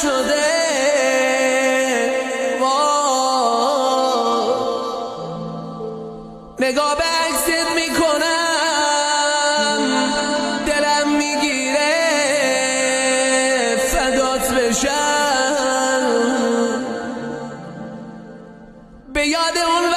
شده. نگاه به عکست میکنم دلم میگیره فدات بشم. به یاد اون